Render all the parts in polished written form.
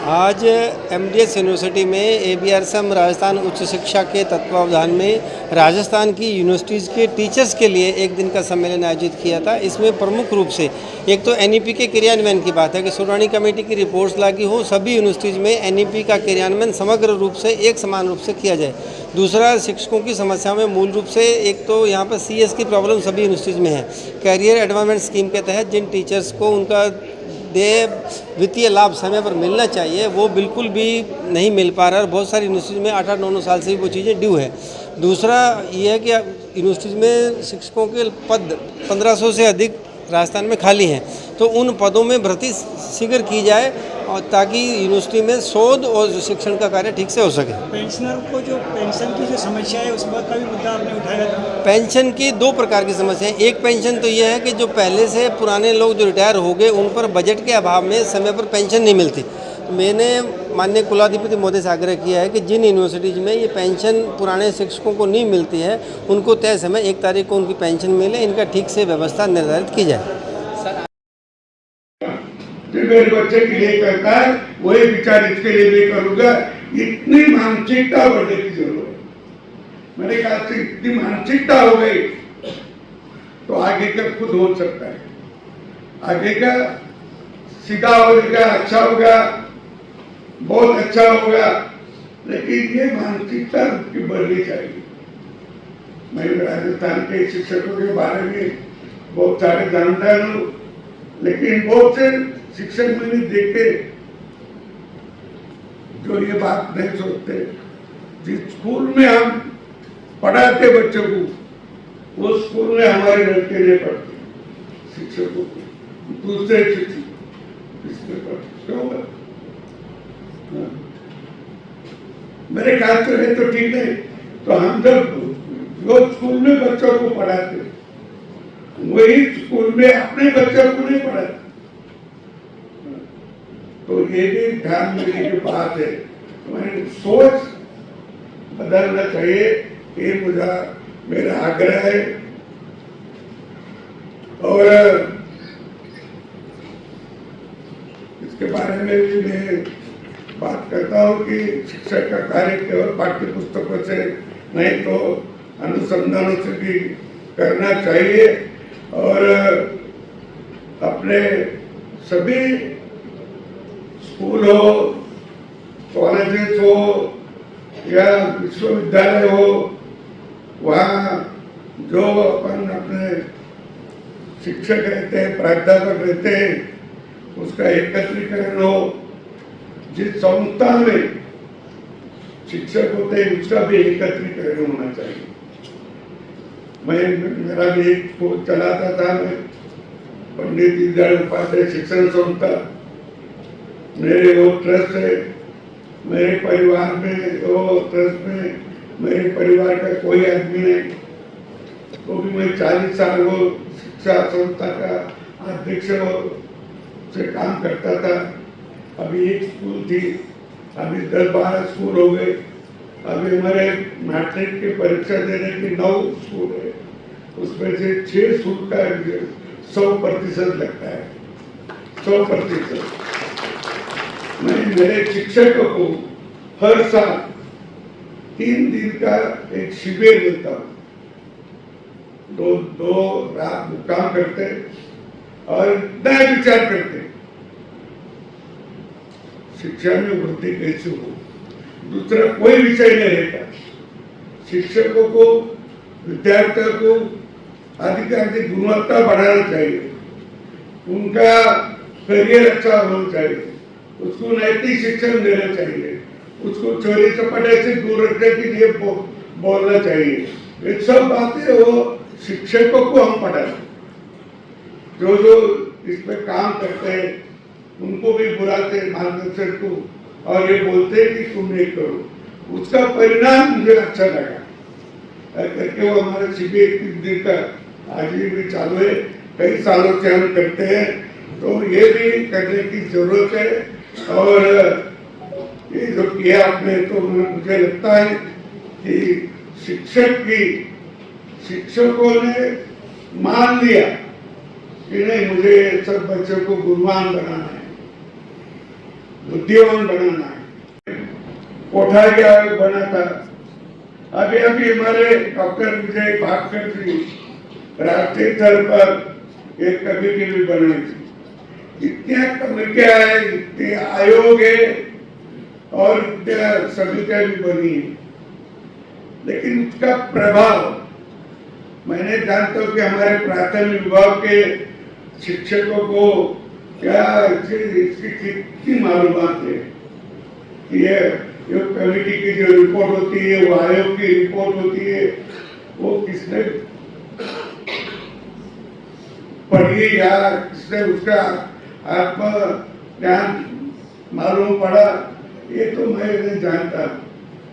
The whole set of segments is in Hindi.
आज एमडीएस यूनिवर्सिटी में एबीआरएसएम राजस्थान उच्च शिक्षा के तत्वावधान में राजस्थान की यूनिवर्सिटीज़ के टीचर्स के लिए एक दिन का सम्मेलन आयोजित किया था। इसमें प्रमुख रूप से एक तो एनईपी के क्रियान्वयन की बात है कि सुरवाणी कमेटी की रिपोर्ट्स लागी हो, सभी यूनिवर्सिटीज़ में एनईपी का क्रियान्वयन समग्र रूप से एक समान रूप से किया जाए। दूसरा, शिक्षकों की समस्याओं में मूल रूप से एक तो यहाँ पर सीएस की प्रॉब्लम सभी यूनिवर्सिटीज़ में है। कैरियर एडवांसमेंट स्कीम के तहत जिन टीचर्स को उनका वित्तीय लाभ समय पर मिलना चाहिए वो बिल्कुल भी नहीं मिल पा रहा है और बहुत सारी यूनिवर्सिटीज़ में 8-8, 9-9 साल से वो चीज़ें ड्यू है। दूसरा ये है कि यूनिवर्सिटीज़ में शिक्षकों के पद 1500 से अधिक राजस्थान में खाली हैं, तो उन पदों में भर्ती शीघ्र की जाए और ताकि यूनिवर्सिटी में शोध और शिक्षण का कार्य ठीक से हो सके। पेंशनर को जो पेंशन की जो समस्या है उस पर का भी मुद्दा आपने उठाया था। पेंशन की दो प्रकार की समस्या है। एक पेंशन तो यह है कि जो पहले से पुराने लोग जो रिटायर हो गए उन पर बजट के अभाव में समय पर पेंशन नहीं मिलती। तो मैंने माननीय कुलाधिपति महोदय से आग्रह किया है कि जिन यूनिवर्सिटीज़ में ये पेंशन पुराने शिक्षकों को नहीं मिलती है उनको तय समय 1 तारीख को उनकी पेंशन मिले, इनका ठीक से व्यवस्था निर्धारित की जाए। जो मेरे बच्चे के लिए करता है वही विचार इसके लिए भी करूंगा। इतनी मानसिकता बढ़ने की जरूरत है। मेरे ख्याल से इतनी मानसिकता हो गई तो आगे का खुद हो सकता है, आगे का सीधा होगा, अच्छा होगा, बहुत अच्छा होगा, लेकिन ये मानसिकता की बढ़नी चाहिए। मैं राजस्थान के शिक्षकों के बारे में बहुत सारे जानता हूँ, लेकिन बहुत से शिक्षक मैंने देखे जो ये बात नहीं सोचते। जिस स्कूल में हम पढ़ाते बच्चों को वो स्कूल में हमारे लड़के नहीं पढ़ते, शिक्षकों को दूसरे शिक्षक इसमें पढ़ते क्यों? मेरे ख्याल से है तो ठीक नहीं। तो हम जब जो स्कूल में बच्चों को पढ़ाते वही स्कूल में अपने बच्चों को नहीं पढ़ाते, तो ये भी ध्यान देने की बात है। तो सोच बदलना चाहिए, ये मुझे मेरा आग्रह है। और इसके बारे में भी मैं बात करता हूँ कि शिक्षक का कार्य केवल पाठ्य पुस्तकों से नहीं तो अनुसंधानों से भी करना चाहिए और अपने सभी स्कूल हो, कॉलेजेस हो या विश्वविद्यालय हो, वहाँ जो अपन अपने शिक्षक रहते हैं, प्राध्यापक रहते हैं, उसका एकत्रीकरण हो। जिस संस्था में शिक्षक होते हैं उसका भी एकत्रीकरण होना चाहिए। मेरा भी एक स्कूल चलाता था, मैं पंडित दीनदयाल उपाध्याय शिक्षण संस्था, मेरे वो ट्रस्ट है। मेरे परिवार में वो ट्रस्ट में मेरे परिवार का कोई आदमी नहीं, तो भी मैं 40 साल वो शिक्षा संस्था का अध्यक्ष से काम करता था। अभी एक स्कूल थी, अभी 10-12 स्कूल हो गए। अभी हमारे मैट्रिक की परीक्षा देने की 9 स्कूल है, उसमें से 6 स्कूल का 100% लगता है, 100%। मैं मेरे शिक्षकों को हर साल 3 दिन का एक शिविर देता हूँ। दो रात मुकाम करते और नया विचार करते, शिक्षा में वृद्धि कैसे हो, दूसरा कोई विषय नहीं रहता। शिक्षकों को, विद्यार्थियों को अधिक गुणवत्ता बढ़ाना चाहिए, उनका करियर अच्छा होना चाहिए, उसको नैतिक शिक्षण देना चाहिए, उसको चोरी चपाटे से दूर रखने के लिए बोलना चाहिए। ये सब बातें वो शिक्षकों को हम पढ़ाएं। जो जो इसमें काम करते हैं उनको भी बुलाते मार्गदर्शक को और ये बोलते हैं कि तुम नहीं करो, उसका परिणाम मुझे अच्छा लगा करके वो हमारा शिविर 3 दिन का आज भी चालू है, कई सालों से हम करते हैं। तो ये भी करने की जरूरत है। और ये जो किया आपने, तो मुझे लगता है कि शिक्षकों ने मान लिया कि नहीं, मुझे सब बच्चों को गुणवान बनाना है। बुद्धिमान बनाना है। कोठारी आयोग बना था, अभी अभी हमारे डॉक्टर विजय भास्कर जी राष्ट्रीय स्तर पर एक कमेटी भी बनाई थी। इतनी कमेटियां है, इतने आयोग है और इतने समितियां भी बनी है, लेकिन उसका प्रभाव मैंने जानता हूँ कि हमारे प्राथमिक विभाग के शिक्षकों को क्या इसकी कितनी मालूमात है कि ये कमेटी की जो रिपोर्ट होती है, वो आयोग की रिपोर्ट होती है, वो किसने पढ़ी या किसने उसका आत्म ज्ञान मालूम पड़ा, ये तो मैं नहीं जानता।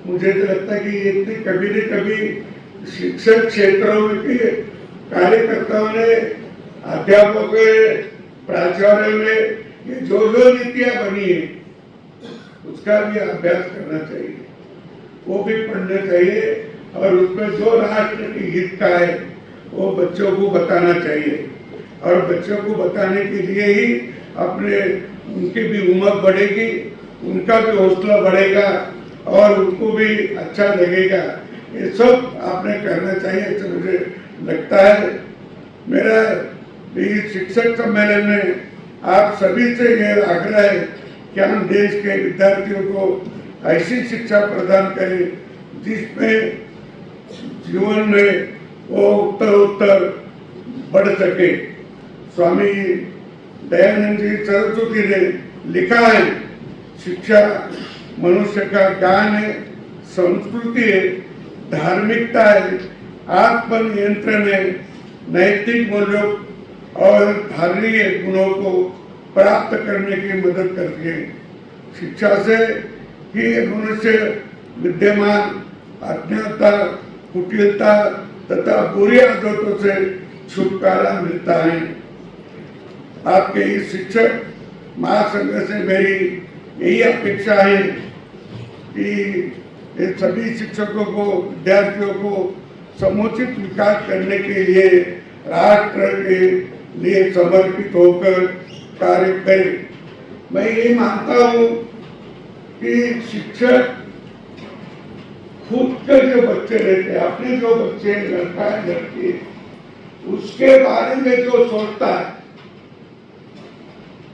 मुझे तो लगता है कि ये कभी न कभी शिक्षक क्षेत्रों में के कार्यकर्ताओं ने, अध्यापकों ने, प्राचार्यों ने ये जो नीतियां बनी है उसका भी अभ्यास करना चाहिए, वो भी पढ़ना चाहिए और उसमें जो राष्ट्र के हित का है वो बच्चों को बताना चाहिए। और बच्चों को बताने के लिए ही अपने उनकी भी उम्र बढ़ेगी, उनका भी हौसला बढ़ेगा और उनको भी अच्छा लगेगा। ये सब आपने करना चाहिए, ऐसा मुझे लगता है। मेरा इस शिक्षक सम्मेलन में आप सभी से यह आग्रह है कि हम देश के विद्यार्थियों को ऐसी शिक्षा प्रदान करें जिसमें जीवन में वो उत्तर बढ़ सके। स्वामी दयानंद जी सरस्वती ने लिखा है, शिक्षा मनुष्य का ज्ञान है, संस्कृति है, धार्मिकता है, आत्मनियंत्रण है, नैतिक मूल्यों और धारणीय गुणों को प्राप्त करने की मदद करती है। शिक्षा से ही मनुष्य विद्यमान अज्ञानता, कुटिलता तथा बुरी आदतों से छुटकारा मिलता है। आपके इस शिक्षक महासंघ से मेरी यही अपेक्षा है कि ये सभी शिक्षकों को, विद्यार्थियों को समुचित विकास करने के लिए राष्ट्र के लिए समर्पित होकर कार्य करें। मैं ये मानता हूँ कि शिक्षक खुद के जो बच्चे रहते हैं, अपने जो बच्चे, लड़का है लड़की, उसके बारे में जो सोचता है,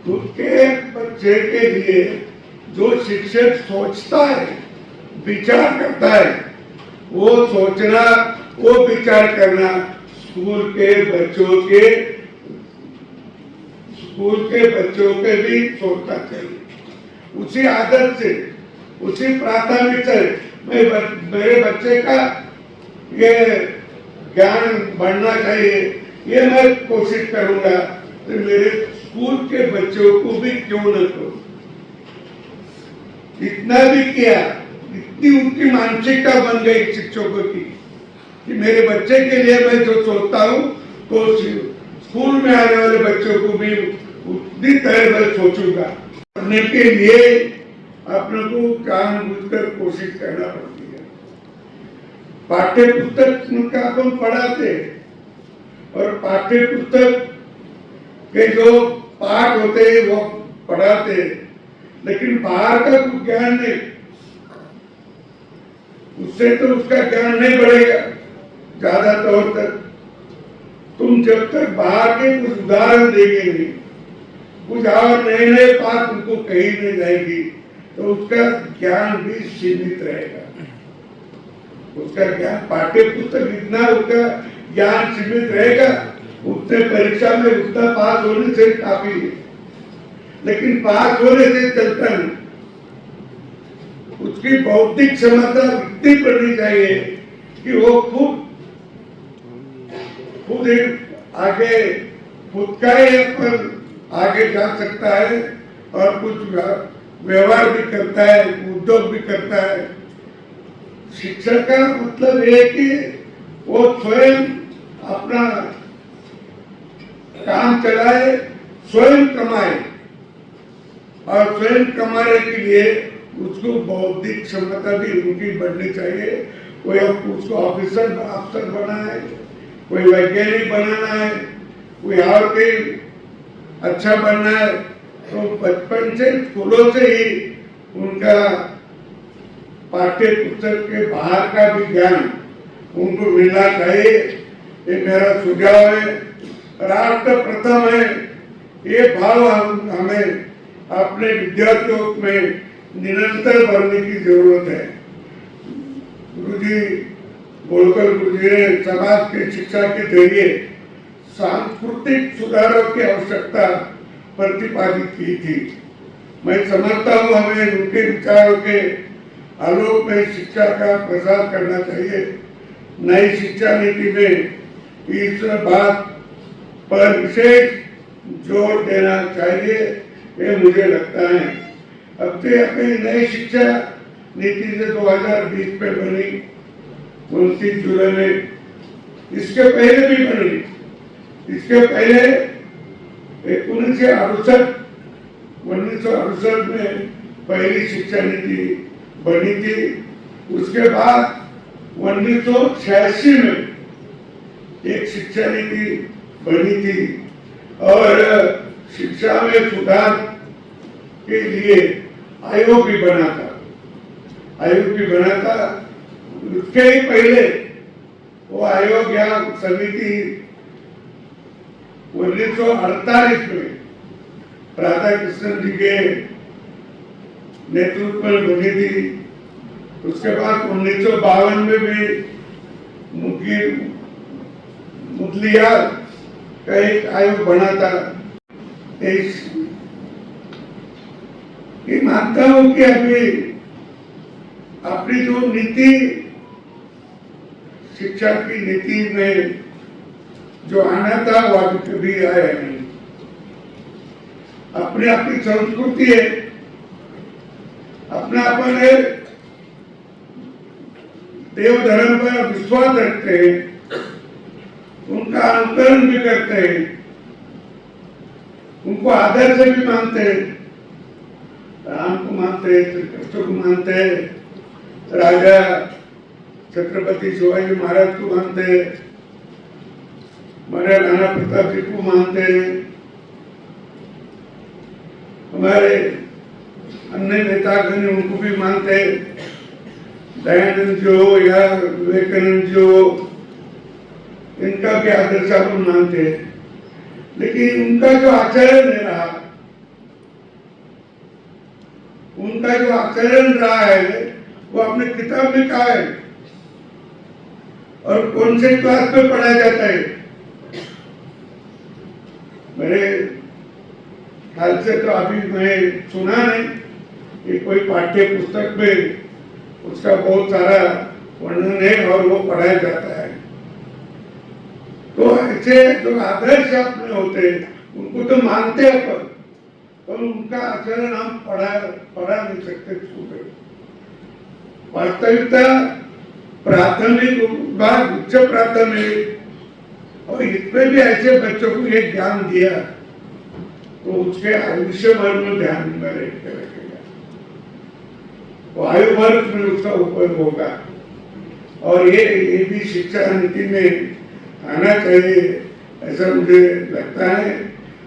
खुद के बच्चे के लिए जो शिक्षक सोचता है, विचार करता है, वो सोचना, वो विचार करना स्कूल के बच्चों के भी सोचना चाहिए। उसी आदत से, उसी प्राथमिकता से मेरे बच्चे का ये ज्ञान बढ़ना चाहिए, ये मैं कोशिश करूंगा। तो मेरे स्कूल के बच्चों को भी क्यों न करूं, इतना भी किया, इतनी उनकी मानसिकता बन गई शिक्षकों की कि मेरे बच्चे के लिए मैं जो सोचता हूँ तो स्कूल में आने वाले बच्चों को भी उतनी तरह मैं सोचूंगा। पढ़ने के लिए अपने को जानबूझकर कोशिश करना पड़ती है। पाठ्य पुस्तक का अपन पढ़ाते और पाठ्य पुस्तक के जो पाठ होते हैं वो पढ़ाते, लेकिन बाहर का कुछ ज्ञान नहीं, उससे तो उसका ज्ञान नहीं बढ़ेगा ज्यादा तौर तक। तुम जब तक बाहर के कुछ उदाहरण देंगे नहीं, कुछ और नए नए बात उनको कही नहीं जाएगी, तो उसका ज्ञान भी सीमित रहेगा। उसका ज्ञान पाठ्य पुस्तक जितना उसका ज्ञान सीमित रहेगा, उतने परीक्षा में उतना पास होने से काफी है, लेकिन पास होने से चलता नहीं। उसकी बौद्धिक क्षमता इतनी बढ़नी चाहिए कि वो खुद आगे खुद का पर आगे जा सकता है और कुछ व्यवहार भी करता है, उद्योग भी करता है। शिक्षा का मतलब है कि वो स्वयं अपना काम चलाए, स्वयं कमाए, और स्वयं कमाने के लिए उसको बौद्धिक क्षमता भी उनकी बढ़नी चाहिए। कोई अब उसको ऑफिसर बनाए, कोई वैज्ञानिक बनाना है, कोई और कोई अच्छा बनना है, तो बचपन से स्कूलों से ही उनका पाठ्य पुस्तक के बाहर का भी ज्ञान उनको मिलना चाहिए, ये मेरा सुझाव है। राष्ट्र प्रथम है, ये भाव हमें अपने विद्यार्थियों में निरंतर भरने की जरूरत है। गुरुजी गोलकर गुरुजी ने समाज की शिक्षा के जरिए सांस्कृतिक सुधारों की आवश्यकता प्रतिपादित की थी। मैं समझता हूँ हमें उनके विचारों के आलोक में शिक्षा का प्रसार करना चाहिए। नई शिक्षा नीति में इस बात पर विशेष जोर देना चाहिए, ये मुझे लगता है। अब से अपनी नई शिक्षा नीति से 2020 में बनी, 29 जुलाई में, इसके पहले भी बनी। इसके पहले 1968 में पहली शिक्षा नीति बनी थी। उसके बाद 1986 में एक शिक्षा नीति बनी थी और शिक्षा में सुधार के लिए आयोग भी बना था। उसके ही पहले वो आयोग या समिति 1948 में राधाकृष्णन जी के नेतृत्व में बनी थी। उसके बाद 1952 में भी मुदलियार का एक आयोग बना था। ये मानता हूं कि अभी अपनी जो नीति, शिक्षा की नीति में जो आना था वो अभी कभी आया नहीं। अपनी संस्कृति है, अपना अपन है, देव धर्म पर विश्वास रखते हैं, उनका अनुकरण भी करते हैं, उनको आदर से भी मानते हैं। राम को मानते हैं, श्री कृष्ण को मानते हैं, राजा छत्रपति शिवाजी महाराज को मानते हैं, हमारे राणा प्रताप जी को मानते हैं, हमारे अन्य नेतागण उनको भी मानते हैं, दयानंद जी हो या विवेकानंद जी हो, इनका भी आदर्श अपन मानते हैं। लेकिन उनका जो आचरण रहा, है वो अपने किताब में कहा है और कौन से क्लास में पढ़ाया जाता है। मेरे ख्याल से तो अभी मैं सुना नहीं कि कोई पाठ्य पुस्तक में उसका बहुत सारा वर्णन है और वो पढ़ाया जाता है। तो ऐसे जो आदर्श अपने होते हैं उनको तो मानते हैं पर उनका आचरण हम पढ़ा नहीं सकते स्कूल में। वास्तविकता प्राथमिक बाद उच्च प्राथमिक और इसमें भी ऐसे बच्चों को एक ज्ञान दिया तो उसके आयुष्य भर में ध्यान में रखेगा, वो आयु भर में उसका उपयोग होगा। और ये भी शिक्षा नीति में आना चाहिए, ऐसा मुझे लगता है।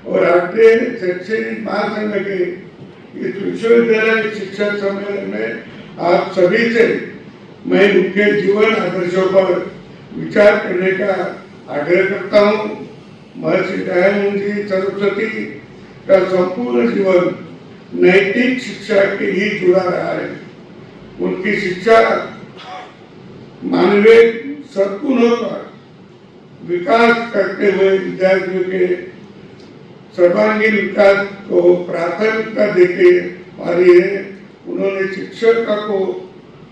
और राष्ट्रीय शैक्षणिक महासंघ के इस विश्वविद्यालय शिक्षक सम्मेलन में आप सभी से मैं उनके जीवन आदर्शों पर विचार करने का आग्रह करता हूँ। महर्षि दयानंद जी सरस्वती का संपूर्ण जीवन नैतिक शिक्षा के ही जुड़ा रहा है। उनकी शिक्षा मानवीय सद्गुणों का विकास करते हुए विद्यार्थियों के सर्वांगीण विकास को प्राथमिकता देते आ रही है। उन्होंने शिक्षक को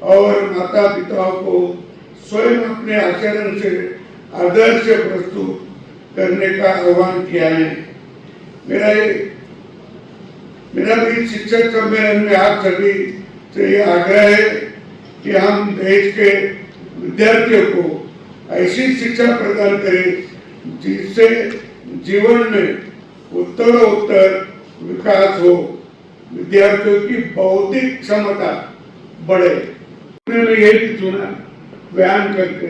और माता पिताओं को स्वयं अपने आचरण से आदर्श प्रस्तुत करने का आह्वान किया है। मेरा भी शिक्षक सम्मेलन में आप सभी से यह आग्रह है कि हम देश के विद्यार्थियों को ऐसी शिक्षा प्रदान करें जिससे जीवन में उत्तरोत्तर विकास हो, विद्यार्थियों की बौद्धिक क्षमता बढ़े। मैंने ये भी सुना व्यायाम करते,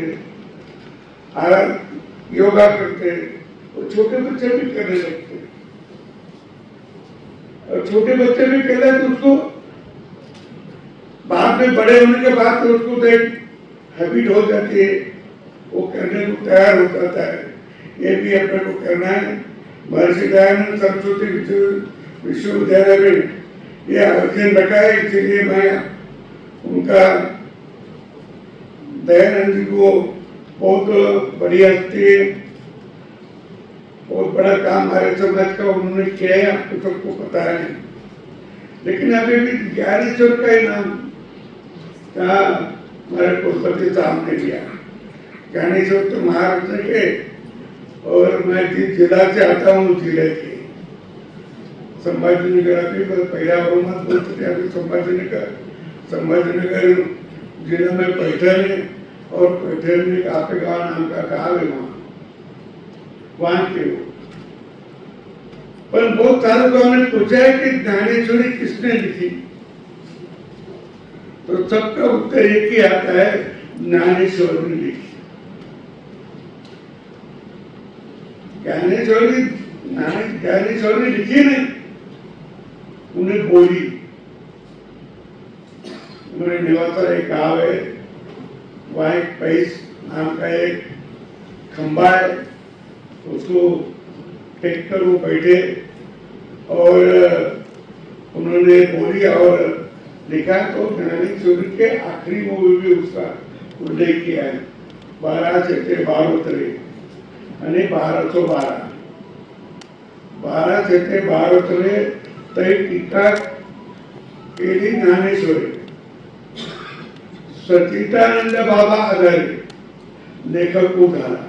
योगा करते, और छोटे बच्चे भी करने लगते। और छोटे बच्चे भी कहते तो उसको बाद में बड़े होने के बाद तो उसको एक हैबिट हो जाती है, वो करने को तैयार हो जाता है। ये भी अपने को करना है। महर्षि दयानंद सरस्वती विश्वविद्यालय में ये आयोजन रखा है, इसलिए मैं उनका दयानंद जी को बहुत बढ़िया हस्ती है, बहुत बड़ा काम हमारे समाज का उन्होंने किया है, आपको सबको पता है। लेकिन अभी भी ज्ञानेश्वर का इनाम कहा हमारे कुलपति साहब ने दिया। ज्ञानेश्वर तो महाराष्ट्र के, और मैं जिस जिला से आता हूँ उस जिले के संभाजीनगर, अभी पहला और मत बोलते थे, अभी संभाजीनगर जिले में पैठन है, और पैठन में आपके गाँव नाम का गाँव है, वहां के हो। पर बहुत सालों को हमने पूछा है कि ज्ञानेश्वरी किसने लिखी, तो सबका उत्तर एक ही आता है, ज्ञानेश्वर ने लिखी। ज्ञानेश्वरी ने लिखी नहीं, उन्हें बोली। उन्होंने निवासा एक गाँव है, वहाँ एक पैस नाम का एक खंबा है, उसको टेक कर वो बैठे और उन्होंने बोली और लिखा। तो ज्ञानेश्वर के आखिरी मूवी भी उसका उल्लेख किया है, 12 चेते 12 तरे यानी 1212, 12 चेते 12 तरे तय टीका केली ज्ञानेश्वरी। सच्चिदानंद बाबा आधारित लेखक को झाला।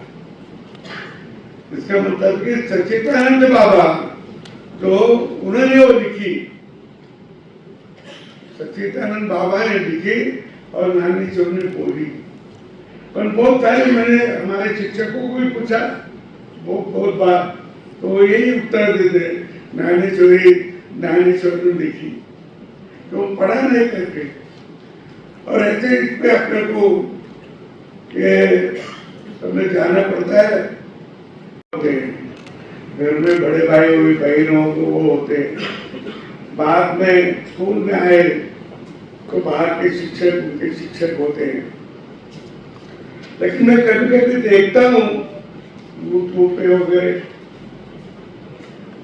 इसका मतलब कि सच्चिदानंद बाबा जो उन्होंने वो लिखी, सच्चिदानंद बाबा ने लिखी और ज्ञानेश्वर ने बोली। पर बहुत सारे मैंने हमारे शिक्षकों को भी पूछा बहुत बार, तो यही उत्तर देते ज्ञानेश्वर ने लिखी, तो पढ़ा नहीं करके। और ऐसे इस पे अपने को हमें जाना पड़ता है। घर में बड़े भाई हुई बहन हो तो वो होते हैं, बाद में स्कूल में आए तो बाहर के शिक्षक उनके शिक्षक होते हैं। लेकिन मैं कभी कभी देखता हूँ यूट्यूब पे वगैरह,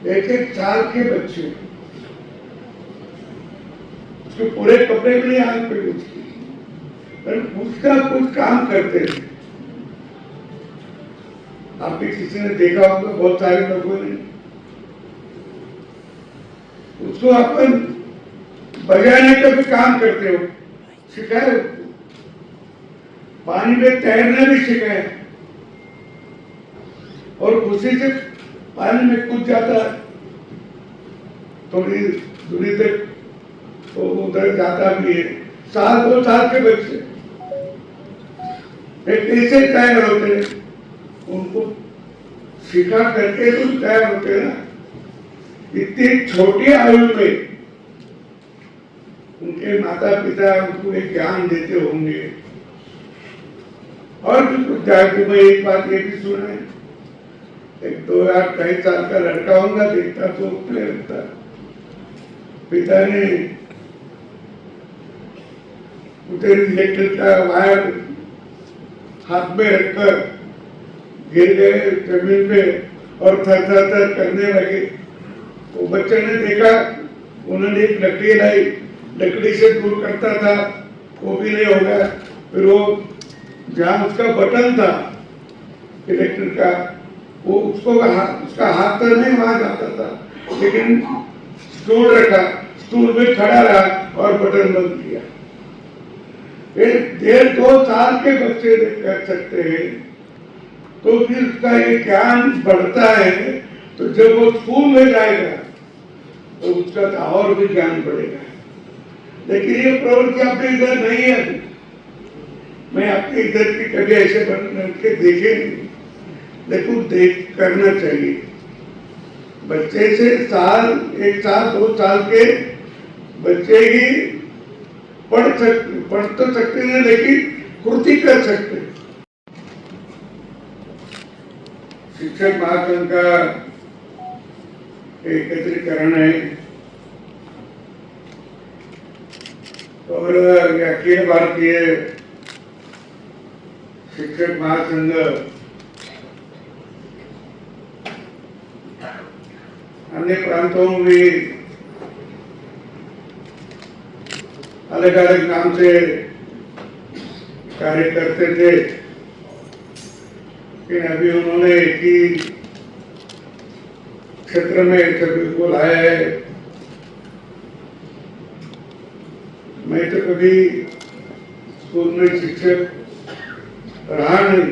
एक साल के बच्चे, उसके पूरे कपड़े भी नहीं आग पे उसकी, पर उसका कुछ काम करते थे। आप भी किसी ने देखा होगा, बहुत सारे लोगों ने उसको अपन बजाने का भी काम करते हो, सिखाए उसको, पानी में तैरना भी सिखाए, और खुशी से पानी में कूद जाता है, थोड़ी दूरी तक तो उधर जाता भी है। 2 साल के बच्चे कैसे तैयार होते हैं, उनको सिखा करके तो तैयार होते हैं ना। इतनी छोटी आयु में उनके माता पिता उनको एक ज्ञान देते होंगे। और भी कुछ जाके मैं एक बात ये भी सुना है, एक 2-2.5 साल का लड़का होगा, देखता तो उतने लगता, पिता ने उधर इलेक्ट्रिक का वायर हाथ में रखकर गिर गए जमीन पे और थर करने लगे। तो बच्चे ने देखा, उन्होंने एक लकड़ी लाई, लकड़ी से दूर करता था, वो भी नहीं हो गया। फिर वो जहाँ उसका बटन था इलेक्ट्रिक का, वो उसका हाथ तो नहीं वहां जाता था, लेकिन स्टूल रखा, स्टूल में खड़ा रहा और बटन बंद किया। 1.5-2 साल के बच्चे कर सकते हैं, तो फिर उसका ये ज्ञान बढ़ता है। तो जब वो स्कूल में जाएगा तो उसका तो और भी ज्ञान बढ़ेगा। लेकिन ये प्रवृत्ति आपके इधर नहीं है, मैं आपके इधर की कभी ऐसे बन के देखे नहीं, लेकिन देख करना चाहिए। बच्चे से 1 साल 2 साल के बच्चे ही पढ़ तो सकते हैं, लेकिन कृति कर सकते हैं। शिक्षक महासंघ का एकत्रीकरण है, और ये अखिल भारतीय शिक्षक महासंघ अन्य प्रांतों में भी अलग अलग नाम से कार्य करते थे, लेकिन अभी उन्होंने एक ही क्षेत्र में सभी को लाया है। मैं तो कभी स्कूल में शिक्षक रहा नहीं,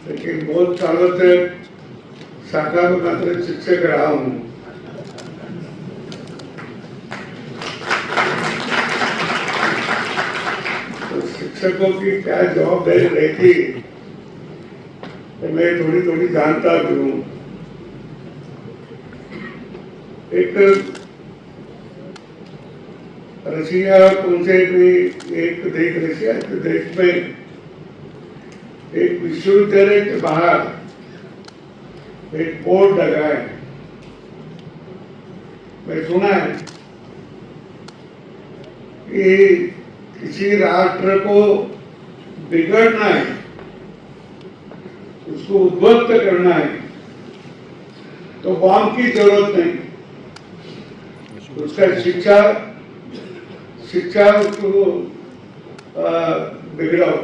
लेकिन बहुत सालों तक शाखा में मात्र शिक्षक रहा हूँ। तो शिक्षकों की क्या जवाबदारी रहती तो मैं थोड़ी थोड़ी जानता भी हूँ। एक रशिया उनसे भी एक देश रशिया के देश में एक विश्वविद्यालय के बाहर एक बोर्ड लगा है। मैं सुना है कि किसी राष्ट्र को बिगड़ना है, उसको उद्ध्वस्त करना है, तो बॉम्ब की जरूरत नहीं, उसका शिक्षा उसको बिगड़ाओ,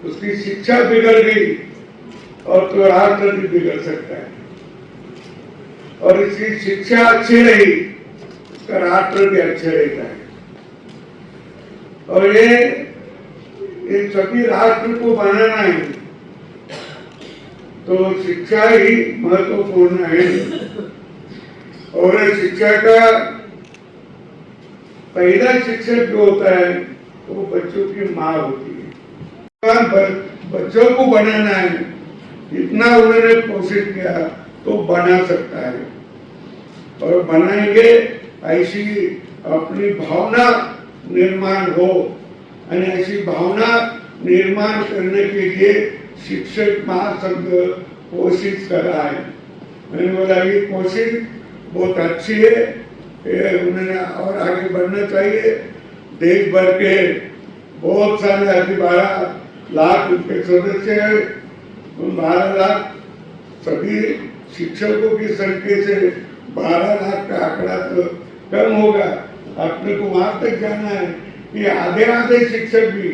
उसकी शिक्षा बिगड़ गई और तो राष्ट्र भी बिगड़ सकता है। और इसकी शिक्षा अच्छी रही, उसका राष्ट्र भी अच्छा रहता है। और ये सभी राष्ट्र को बनाना है, तो शिक्षा ही महत्वपूर्ण है। और शिक्षा का पहला शिक्षक जो होता है वो बच्चों की माँ होती है। बच्चों को बनाना है, इतना उन्होंने कोशिश किया तो बना सकता है। और बनाएंगे ऐसी अपनी भावना निर्माण हो, और ऐसी भावना निर्माण करने के लिए शिक्षक महासंघ कोशिश कर रहा है। मैंने बोला ये कोशिश बहुत अच्छी है, उन्होंने और आगे बढ़ना चाहिए। देश भर के बहुत सारे अभी 12 लाख उनके सदस्य हैं, उन 12 लाख सभी शिक्षकों की संख्या से 12 लाख का आंकड़ा तो कम होगा। अपने को वहां तक जाना है कि आधे शिक्षक भी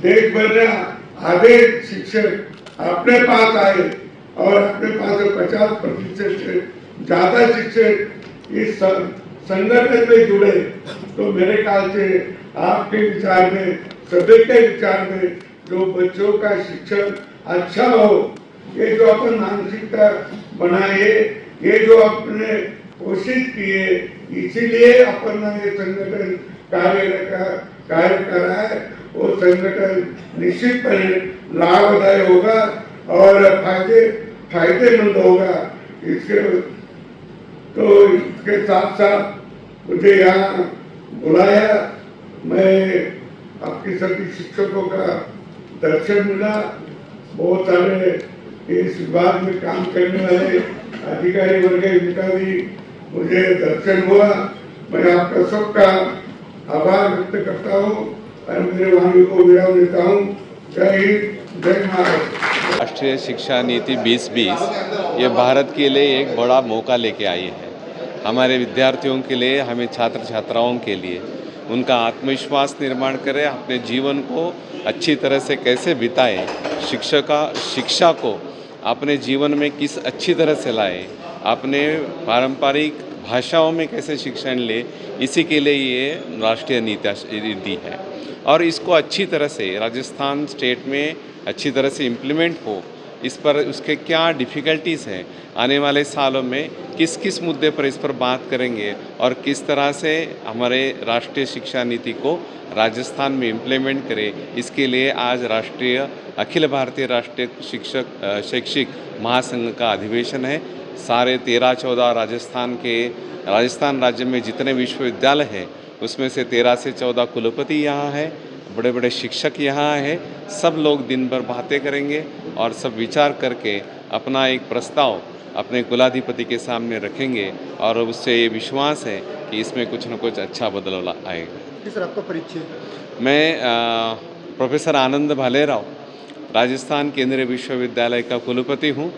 देश भर में आधे शिक्षक अपने पास आए और अपने पास 50% से ज्यादा शिक्षक इस संगठन में जुड़े। तो मेरे ख्याल से आपके विचार में, सभी के विचार में, जो बच्चों का शिक्षण अच्छा हो, ये जो अपन मानसिकता बनाए, ये जो अपने कोशिश किए, इसीलिए अपन ये संगठन कार्य कर रहा है। वो संगठन निश्चितपणे लाभदायक होगा और फायदेमंद होगा। इसके साथ साथ मुझे यहाँ बुलाया, मैं आपके सभी शिक्षकों का दर्शन मिला। बहुत सारे इस विभाग में काम करने वाले अधिकारी वर्ग इनका भी मुझे दर्शन हुआ। मैं आपका सबका आभार व्यक्त करता हूँ और मेरे वाणी को विराम देता हूँ। जय हिंद, जय महाराष्ट्र। राष्ट्रीय शिक्षा नीति 2020 ये भारत के लिए एक बड़ा मौका लेके आई है। हमारे विद्यार्थियों के लिए, हमें छात्र छात्राओं के लिए उनका आत्मविश्वास निर्माण करें, अपने जीवन को अच्छी तरह से कैसे बिताएं, शिक्षा को अपने जीवन में किस अच्छी तरह से लाएं, अपने पारंपरिक भाषाओं में कैसे शिक्षण ले, इसी के लिए ये राष्ट्रीय नीति है। और इसको अच्छी तरह से राजस्थान स्टेट में अच्छी तरह से इम्प्लीमेंट हो, इस पर उसके क्या डिफ़िकल्टीज़ हैं, आने वाले सालों में किस किस मुद्दे पर इस पर बात करेंगे और किस तरह से हमारे राष्ट्रीय शिक्षा नीति को राजस्थान में इम्प्लीमेंट करें, इसके लिए आज अखिल भारतीय राष्ट्रीय शैक्षिक महासंघ का अधिवेशन है। सारे 13-14 राजस्थान राज्य में जितने विश्वविद्यालय हैं उसमें से 13 से 14 कुलपति यहाँ हैं, बड़े बड़े शिक्षक यहाँ हैं। सब लोग दिन भर बातें करेंगे और सब विचार करके अपना एक प्रस्ताव अपने कुलाधिपति के सामने रखेंगे और उससे ये विश्वास है कि इसमें कुछ न कुछ अच्छा बदलाव आएगा। सर आपका परिचय? मैं प्रोफेसर आनंद भालेराव राजस्थान केंद्रीय विश्वविद्यालय का कुलपति हूँ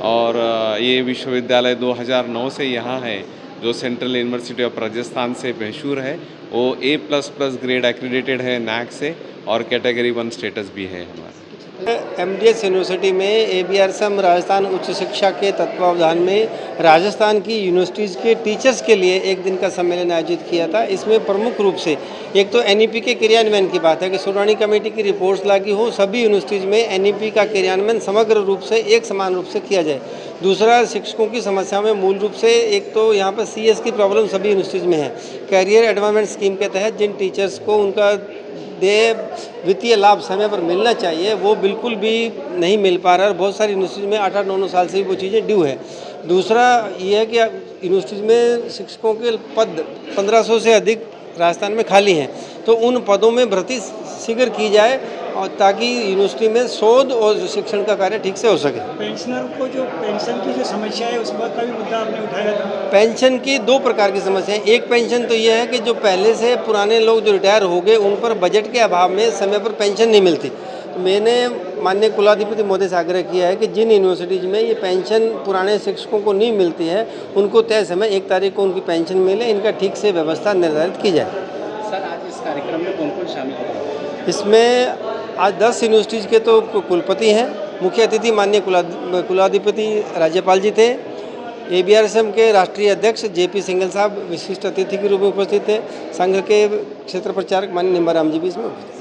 और ये विश्वविद्यालय 2009 से यहाँ है, जो सेंट्रल यूनिवर्सिटी ऑफ राजस्थान से मशहूर है। वो A++ ग्रेड एक्रीडेटेड है NAAC से और कैटेगरी 1 स्टेटस भी है हमारा। MDS यूनिवर्सिटी में ABRSM राजस्थान उच्च शिक्षा के तत्वावधान में राजस्थान की यूनिवर्सिटीज़ के टीचर्स के लिए एक दिन का सम्मेलन आयोजित किया था। इसमें प्रमुख रूप से एक तो NEP के क्रियान्वयन की बात है कि सुरवाणी कमेटी की रिपोर्ट्स लागू हो, सभी यूनिवर्सिटीज़ में NEP का क्रियान्वयन समग्र रूप से एक समान रूप से किया जाए। दूसरा, शिक्षकों की समस्या में मूल रूप से एक तो यहाँ पर CS की प्रॉब्लम सभी यूनिवर्सिटीज़ में है। कैरियर एडवांसमेंट स्कीम के तहत जिन टीचर्स को उनका देय वित्तीय लाभ समय पर मिलना चाहिए वो बिल्कुल भी नहीं मिल पा रहा है और बहुत सारी यूनिवर्सिटीज़ में 8-9 साल से वो चीज़ें ड्यू है। दूसरा ये है कि यूनिवर्सिटीज़ में शिक्षकों के पद 1500 से अधिक राजस्थान में खाली हैं, तो उन पदों में भर्ती शीघ्र की जाए और ताकि यूनिवर्सिटी में शोध और शिक्षण का कार्य ठीक से हो सके। पेंशनर को जो पेंशन की जो समस्या है उस पर का भी मुद्दा आपने उठाया था? पेंशन की 2 प्रकार की समस्या है। एक पेंशन तो ये है कि जो पहले से पुराने लोग जो रिटायर हो गए उन पर बजट के अभाव में समय पर पेंशन नहीं मिलती। तो मैंने माननीय कुलाधिपति महोदय से आग्रह किया है कि जिन यूनिवर्सिटीज़ में ये पेंशन पुराने शिक्षकों को नहीं मिलती है उनको तय समय 1 तारीख को उनकी पेंशन मिले, इनका ठीक से व्यवस्था निर्धारित की जाए। सर आज इस कार्यक्रम में कौन कौन शामिल होगा? इसमें आज 10 यूनिवर्सिटीज़ के तो कुलपति हैं, मुख्य अतिथि माननीय कुलाधिपति राज्यपाल जी थे। ABRSM के राष्ट्रीय अध्यक्ष JP सिंघल साहब विशिष्ट अतिथि के रूप में उपस्थित थे। संघ के क्षेत्र प्रचारक माननीय निम्बाराम जी भी इसमें उपस्थित थे।